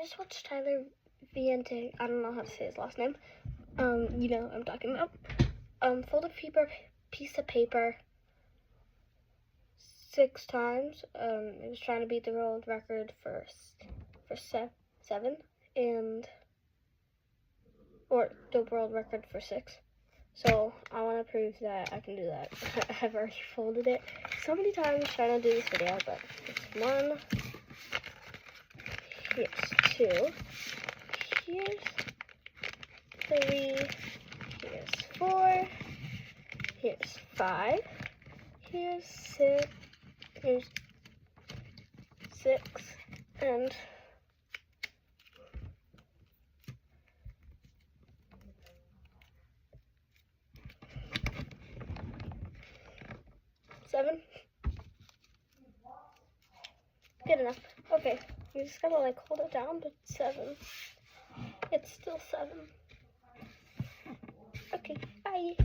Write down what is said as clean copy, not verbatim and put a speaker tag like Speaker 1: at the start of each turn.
Speaker 1: I just watched Tyler Viente, I don't know how to say his last name. You know what I'm talking about. Fold a piece of paper 6 times. It was trying to beat the world record for 7, or the world record for 6. So I want to prove that I can do that. I've already folded it so many times trying to do this video, but it's 1, here's 2, here's 3, here's 4, here's 5, here's 6, here's 6, and 7. Good enough. Okay, you just gotta like hold it down to 7. It's still 7. Okay, bye.